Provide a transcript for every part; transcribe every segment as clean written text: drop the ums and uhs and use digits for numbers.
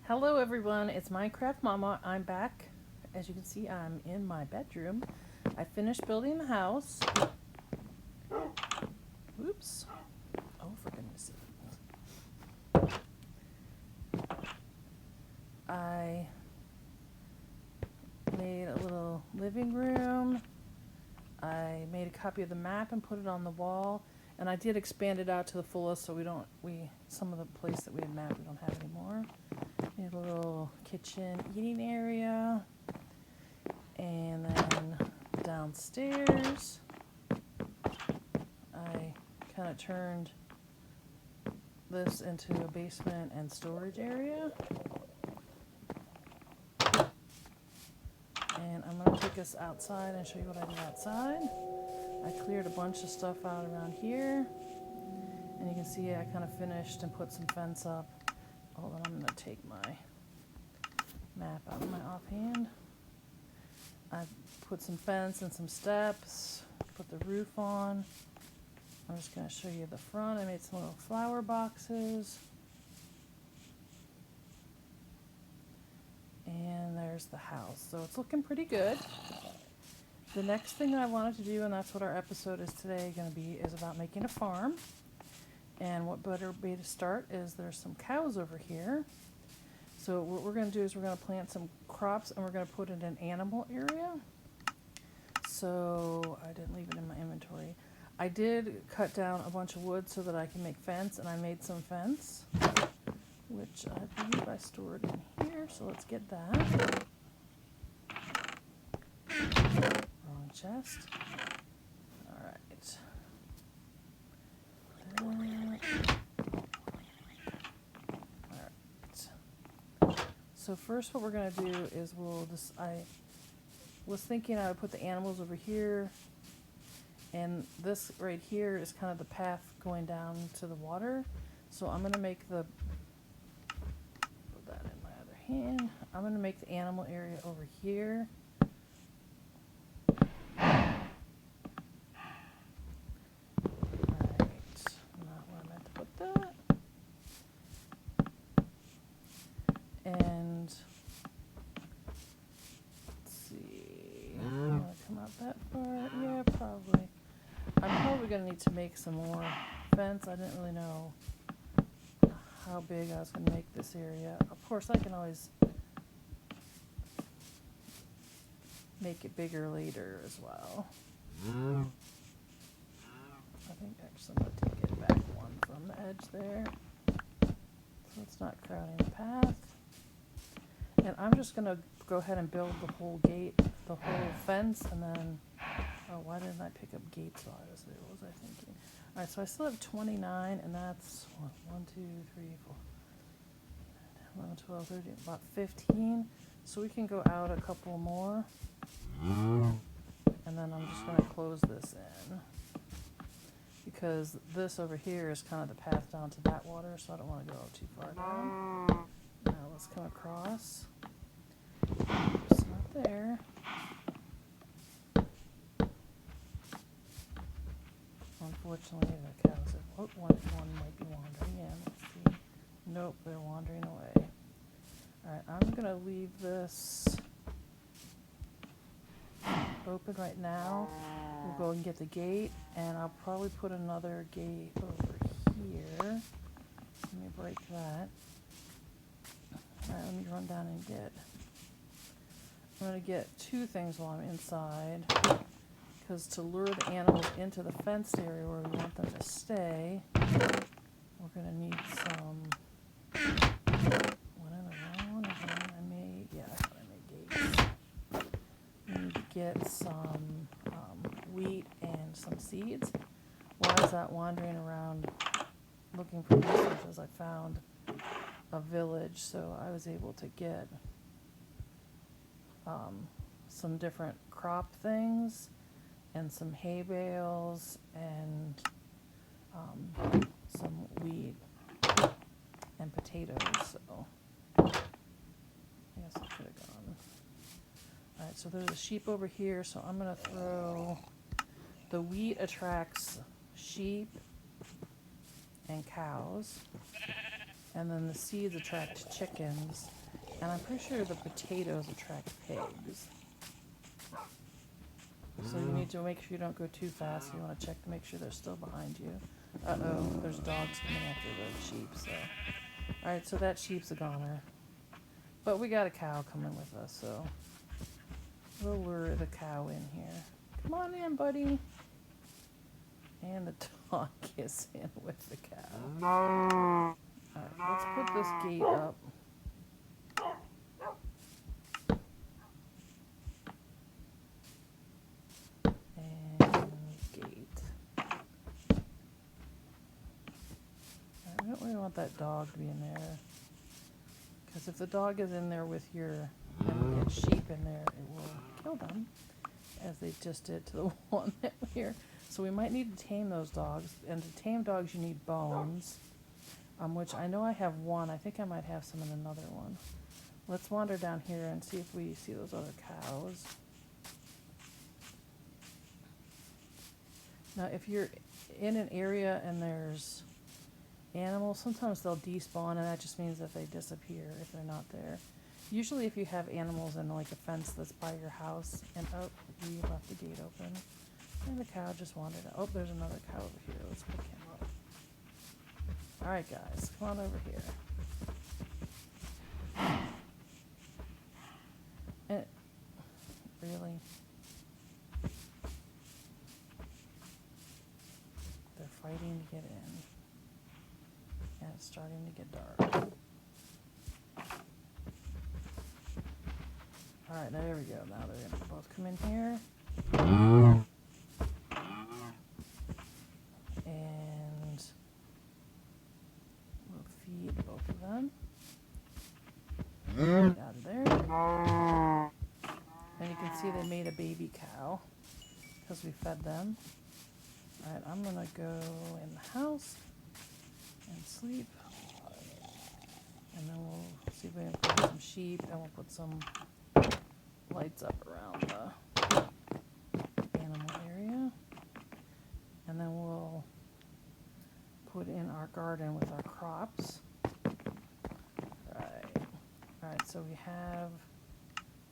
Hello everyone, it's Minecraft Mama. I'm back. As you can see, I'm in my bedroom. I finished building the house. Oops. Oh, for goodness sake. I made a little living room. I made a copy of the map and put it on the wall. And I did expand it out to the fullest so some of the place that we had mapped we don't have anymore. Made a little kitchen eating area. And then downstairs, I kind of turned this into a basement and storage area. And I'm going to take us outside and show you what I did outside. I cleared a bunch of stuff out around here. And you can see I kind of finished and put some fence up. Hold on, I'm going to take my map out of my offhand. I put some fence and some steps, put the roof on. I'm just going to show you the front. I made some little flower boxes. And there's the house. So it's looking pretty good. The next thing I wanted to do, and that's what our episode is today going to be, is about making a farm. And what better way to start is there's some cows over here. So what we're going to do is we're going to plant some crops and we're going to put it in an animal area. So I didn't leave it in my inventory. I did cut down a bunch of wood so that I can make fence, and I made some fence, which I believe I stored in here. So let's get that. Wrong chest. All right. So first what we're going to do is I was thinking I would put the animals over here, and this right here is kind of the path going down to the water. So I'm going to make put that in my other hand. I'm going to make the animal area over here. Alright, not where I meant to put that. And let's see, I'm going to come out that far. Yeah, probably. I'm probably going to need to make some more fence. I didn't really know how big I was going to make this area. Of course, I can always make it bigger later as well. I think actually I'm going to take it back one from the edge there, so it's not crowding the path. And I'm just going to go ahead and build the whole gate, the whole fence, and then, oh, why didn't I pick up gates while I was there? What was I thinking? All right, so I still have 29, and that's 1, 2, 3, 4, 11, 12, 13, about 15. So we can go out a couple more. And then I'm just going to close this in, because this over here is kind of the path down to that water, so I don't want to go too far down. Now let's come across. It's not there. Unfortunately, the cows have, one might be wandering in. Let's see. Nope, they're wandering away. Alright, I'm going to leave this open right now. We'll go and get the gate, and I'll probably put another gate over here. Let me break that. Alright, let me run down and I'm going to get two things while I'm inside, because to lure the animals into the fenced area where we want them to stay, we're going to need some, what am I wrong again? I thought I made gates. We need to get some wheat and some seeds. While I was out wandering around looking for resources, I found a village, so I was able to get some different crop things and some hay bales and some wheat and potatoes. So I guess I could have gone. Alright, so there's a sheep over here, so I'm going to throw, the wheat attracts sheep and cows. And then the seeds attract chickens. And I'm pretty sure the potatoes attract pigs. So you need to make sure you don't go too fast. You want to check to make sure they're still behind you. Uh-oh, there's dogs coming after the sheep, so. Alright, so that sheep's a goner. But we got a cow coming with us, so we'll lure the cow in here. Come on in, buddy. And the dog is in with the cow. Alright, let's put this gate up. And gate. Alright, we don't really want that dog to be in there. Because if the dog is in there with your and we get sheep in there, it will kill them. As they just did to the one that here. So we might need to tame those dogs. And to tame dogs you need bones. Which I know I have one. I think I might have some in another one. Let's wander down here and see if we see those other cows. Now if you're in an area and there's animals, sometimes they'll despawn and that just means that they disappear if they're not there. Usually if you have animals in like a fence that's by your house and oh, we left the gate open. And the cow just wandered out. Oh, there's another cow over here. Let's pick him up. Alright guys, come on over here. And really? They're fighting to get in. And it's starting to get dark. Alright, now there we go. Now they're gonna both come in here. And we'll feed both of them. Get out of there. And you can see they made a baby cow because we fed them. Alright, I'm gonna go in the house and sleep. And then we'll see if we can put some sheep and we'll put some lights up around the animal area. And then we'll put in our garden with our crops. Alright, so we have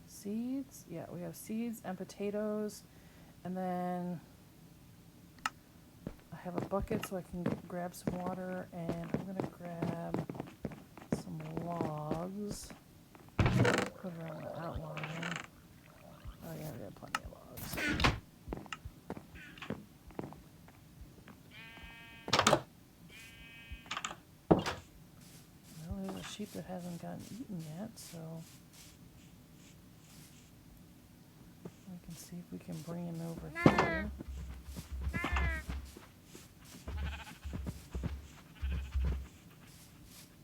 seeds. Yeah, we have seeds and potatoes. And then I have a bucket so I can grab some water. And I'm going to grab some logs. Put around the outline. Oh yeah, we have plenty of logs. Well, there's a sheep that hasn't gotten eaten yet, so we can see if we can bring him over here.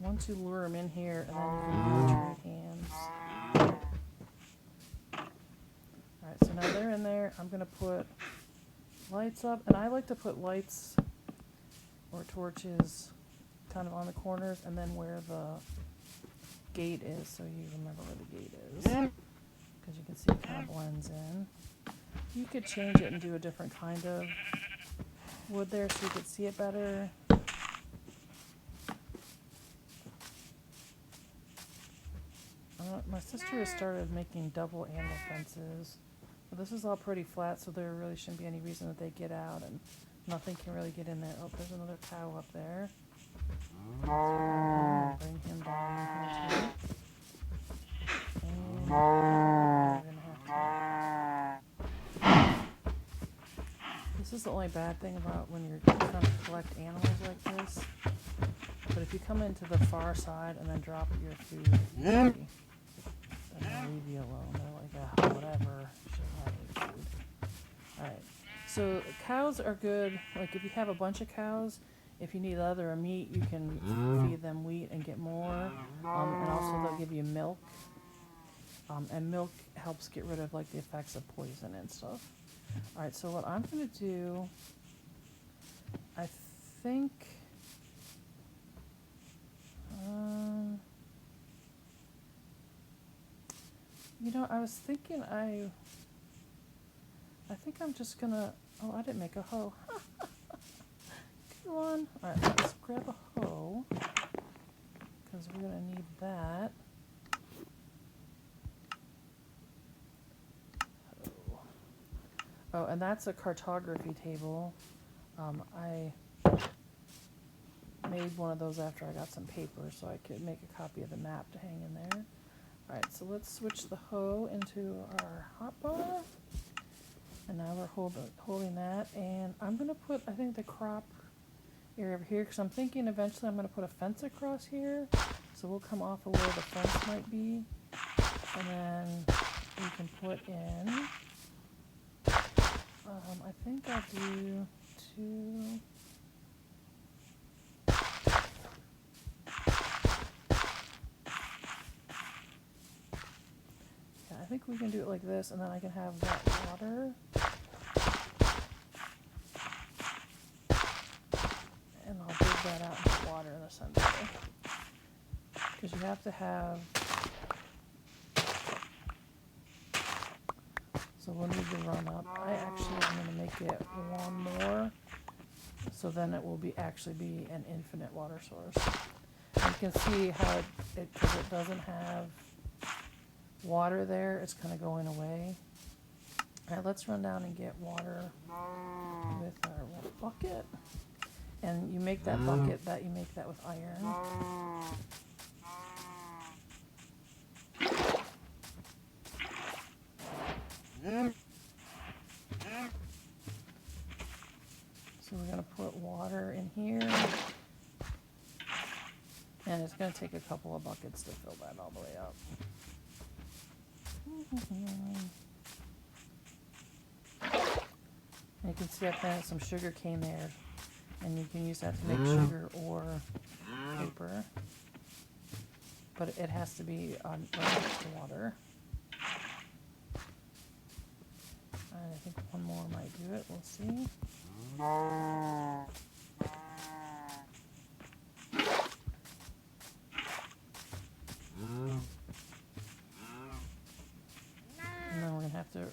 Once you lure him in here, and then you can use your hands. Alright, so now they're in there. I'm going to put lights up, and I like to put lights or torches kind of on the corners and then where the gate is, so you remember where the gate is. Because you can see it kind of blends in. You could change it and do a different kind of wood there so you could see it better. My sister has started making double animal fences. But this is all pretty flat, so there really shouldn't be any reason that they get out, and nothing can really get in there. Oh, there's another cow up there. So bring him down here too. And we're gonna have to. This is the only bad thing about when you're trying to collect animals like this. But if you come into the far side and then drop your food, then they'll leave you alone. They're like, oh, whatever. Shouldn't have any food. Alright. So cows are good. Like if you have a bunch of cows, if you need leather or meat, you can feed them wheat and get more. And also they'll give you milk. And milk helps get rid of like the effects of poison and stuff. Alright, so what I'm going to do, I think, you know, I was thinking I think I'm just going to, oh, I didn't make a hoe. Come on. Alright, let's grab a hoe. we're gonna need that. Oh, and that's a cartography table. I made one of those after I got some paper so I could make a copy of the map to hang in there. Alright, so let's switch the hoe into our hotbar. And now we're holding that. And I'm going to put, I think, the crop area over here because I'm thinking eventually I'm going to put a fence across here. So we'll come off of where the fence might be. And then we can put in, I think I'll do 2. I think we can do it like this, and then I can have that water. And I'll dig that out into water in the center. Because you have to have... So we'll need to run up. I actually am going to make it 1 more. So then it will actually be an infinite water source. And you can see how because it doesn't have water there, it's kind of going away. Alright, let's run down and get water with our bucket. And you make that bucket, you make that with iron. So we're going to put water in here. And it's going to take a couple of buckets to fill that all the way up. And you can see I planted some sugar cane there, and you can use that to make sugar or paper, but it has to be on right next to water. And I think 1 more might do it. We'll see. And then we're going to have to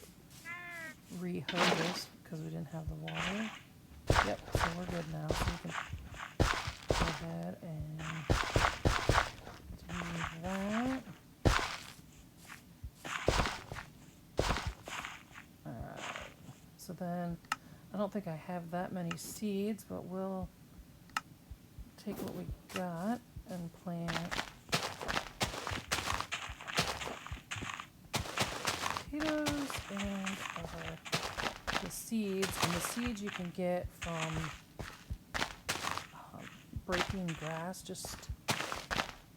re-hoe this because we didn't have the water. Yep, so we're good now. So we can go ahead and do that. Alright, so then I don't think I have that many seeds, but we'll take what we got and plant potatoes and the seeds. And the seeds you can get from breaking grass.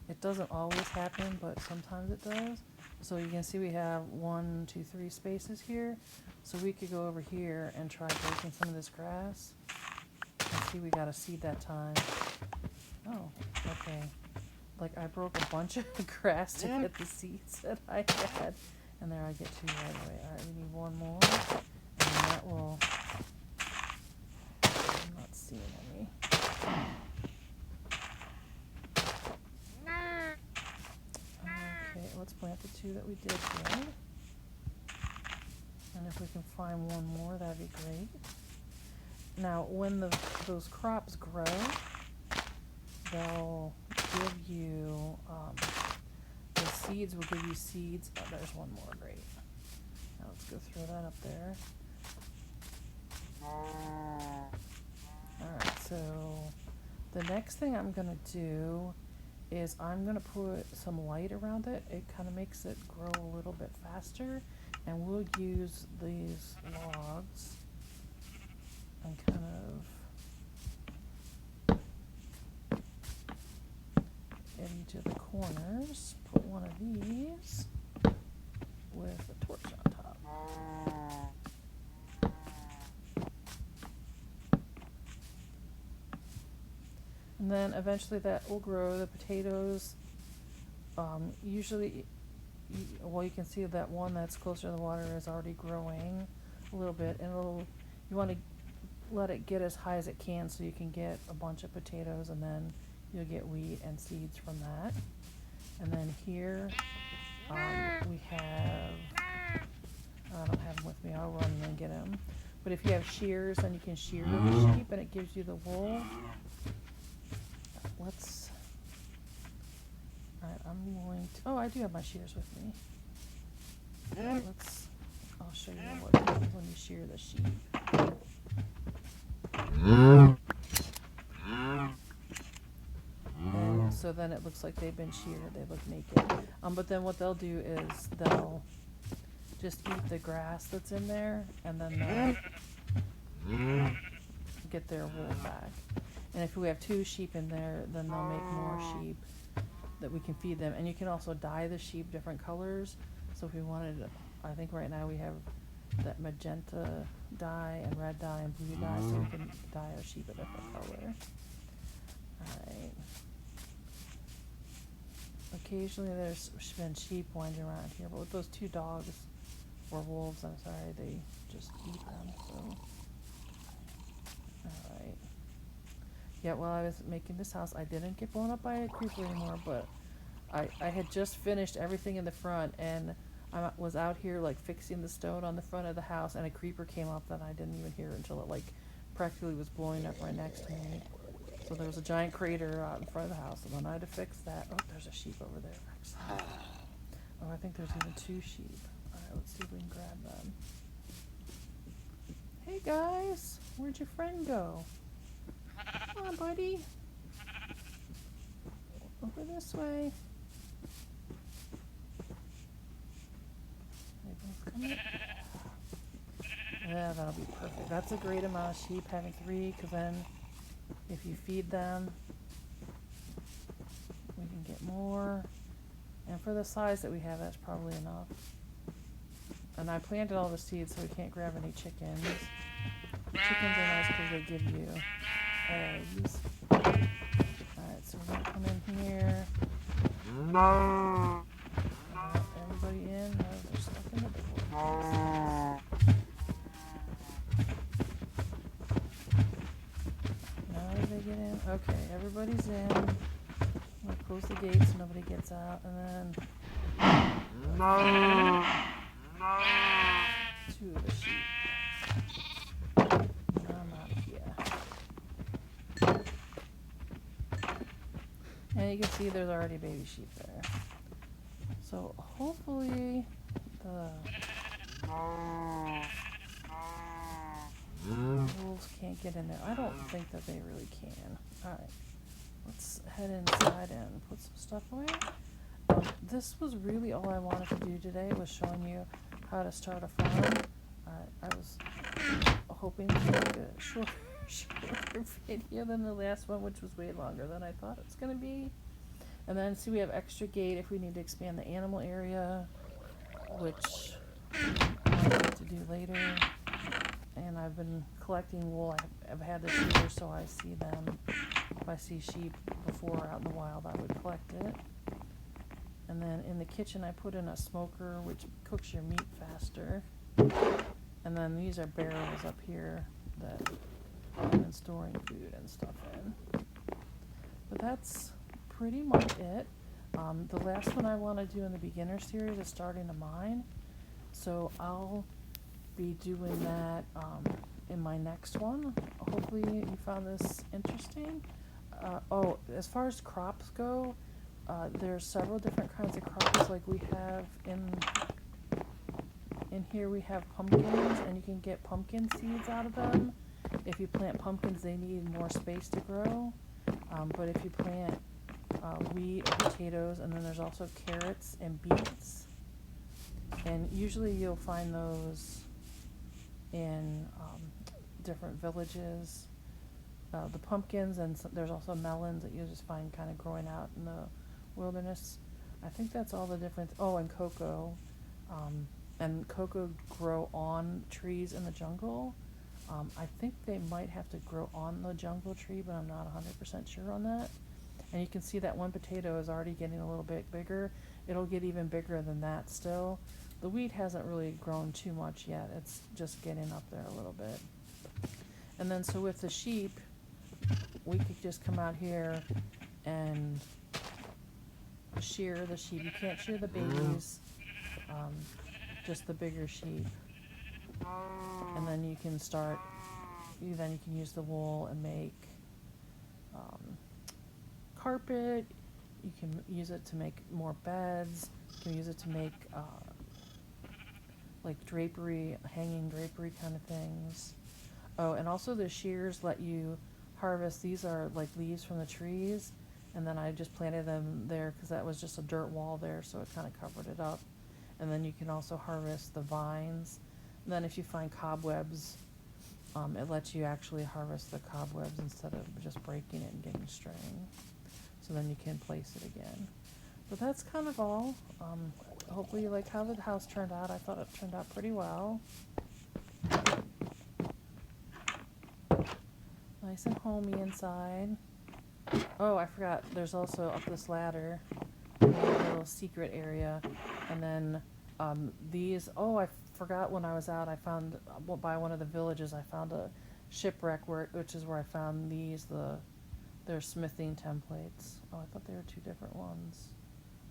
It doesn't always happen, but sometimes it does. So you can see we have 1, 2, 3 spaces here. So we could go over here and try breaking some of this grass. And see, we got a seed that time. Oh, okay. Like I broke a bunch of grass to get the seeds that I had. And there I get 2 right away. Alright, we need 1 more. And that will... I'm not seeing any. Okay, let's plant the 2 that we did here. And if we can find 1 more, that'd be great. Now, when those crops grow, they'll give you... the seeds will give you seeds. Oh, there's 1 more. Great. Now let's go throw that up there. Alright, so the next thing I'm going to do is I'm going to put some light around it. It kind of makes it grow a little bit faster. And we'll use these logs and kind of at each of the corners, put 1 of these with a torch on top. And then eventually that will grow the potatoes. Usually, you can see that one that's closer to the water is already growing a little bit, and you want to let it get as high as it can so you can get a bunch of potatoes, and then you'll get wheat and seeds from that. And then here we have, I don't have them with me, I'll run and get them. But if you have shears, then you can shear the sheep and it gives you the wool. Let's I'm going to, oh, I do have my shears with me. I'll show you what happens when you shear the sheep. And so then it looks like they've been sheared, they look naked. But then what they'll do is they'll just eat the grass that's in there, and then they'll get their wool back. And if we have 2 sheep in there, then they'll make more sheep that we can feed them. And you can also dye the sheep different colors. So if we wanted, I think right now we have that magenta dye and red dye and blue dye, so we can dye our sheep a different color. Alright. Occasionally there's been sheep wandering around here, but with those 2 dogs, or wolves, I'm sorry, they just eat them, so. Alright. Yeah, while I was making this house, I didn't get blown up by a creeper anymore, but I had just finished everything in the front, and I was out here like fixing the stone on the front of the house, and a creeper came up that I didn't even hear until it like practically was blowing up right next to me. So there was a giant crater out in front of the house, and then I had to fix that. Oh, there's a sheep over there, actually. Oh, I think there's even 2 sheep. Alright, let's see if we can grab them. Hey guys, where'd your friend go? Come on, buddy. Over this way. They both coming? Yeah, that'll be perfect. That's a great amount of sheep, having 3, because then if you feed them, we can get more. And for the size that we have, that's probably enough. And I planted all the seeds, so we can't grab any chickens. Chickens are nice because they give you eggs. Alright, so we're gonna come in here. Everybody in? No, they're stuck in the door. Now did they get in? Okay, everybody's in. I'm gonna close the gate so nobody gets out, and then 2 of the sheep. I'm out of here. And you can see there's already baby sheep there. So hopefully the wolves can't get in there. I don't think that they really can. Alright, let's head inside and put some stuff away. This was really all I wanted to do today, was showing you how to start a farm. I was hoping to make a shorter video than the last one, which was way longer than I thought it was going to be. And then see, we have extra gate if we need to expand the animal area, which I need to do later. And I've been collecting wool. I've had this year, so I see them. If I see sheep before out in the wild, I would collect it. And then in the kitchen, I put in a smoker, which cooks your meat faster. And then these are barrels up here that I've been storing food and stuff in. But that's pretty much it. The last one I want to do in the beginner series is starting a mine. So I'll be doing that in my next one. Hopefully you found this interesting. As far as crops go, there's several different kinds of crops. Like we have in here we have pumpkins, and you can get pumpkin seeds out of them. If you plant pumpkins, they need more space to grow. But if you plant wheat or potatoes, and then there's also carrots and beets. And usually you'll find those in different villages. The pumpkins, and there's also melons that you'll just find kind of growing out in the wilderness. I think that's all the difference. Oh, and cocoa. And cocoa grow on trees in the jungle. I think they might have to grow on the jungle tree, but I'm not 100% sure on that. And you can see that one potato is already getting a little bit bigger. It'll get even bigger than that still. The wheat hasn't really grown too much yet. It's just getting up there a little bit. And then so with the sheep, we could just come out here and shear the sheep. You can't shear the babies, just the bigger sheep. And then you can start, you can use the wool and make carpet. You can use it to make more beds. You can use it to make like drapery, hanging drapery kind of things. Oh, and also the shears let you harvest. These are like leaves from the trees, and then I just planted them there because that was just a dirt wall there, so it kind of covered it up. And then you can also harvest the vines. And then if you find cobwebs, it lets you actually harvest the cobwebs instead of just breaking it and getting string. So then you can place it again. But that's kind of all. Hopefully you like how the house turned out. I thought it turned out pretty well. Nice and homey inside. Oh, I forgot. There's also up this ladder, a little secret area. And then these, oh, I forgot when I was out, I found, by one of the villages, I found a shipwreck, which is where I found these, they're smithing templates. Oh, I thought they were two different ones.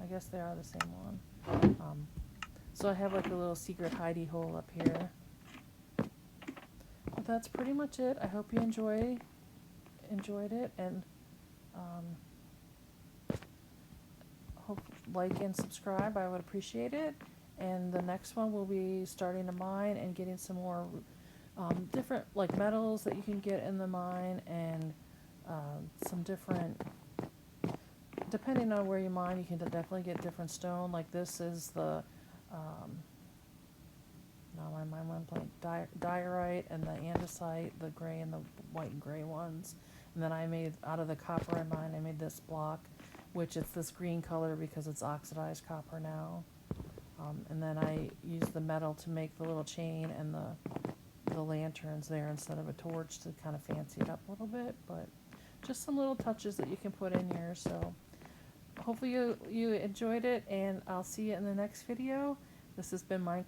I guess they are the same one. So I have like a little secret hidey hole up here. But that's pretty much it. I hope you enjoyed it, and hope like and subscribe. I would appreciate it. And the next one will be starting a mine and getting some more different like metals that you can get in the mine, and some different, depending on where you mine, you can definitely get different stone. Like this is the now my mind went blank, diorite and the andesite, the gray and the white and gray ones. And then I made, out of the copper in mine, I made this block, which it's this green color because it's oxidized copper now. And then I used the metal to make the little chain and the lanterns there instead of a torch to kind of fancy it up a little bit. But just some little touches that you can put in here. So hopefully you enjoyed it, and I'll see you in the next video. This has been Minecraft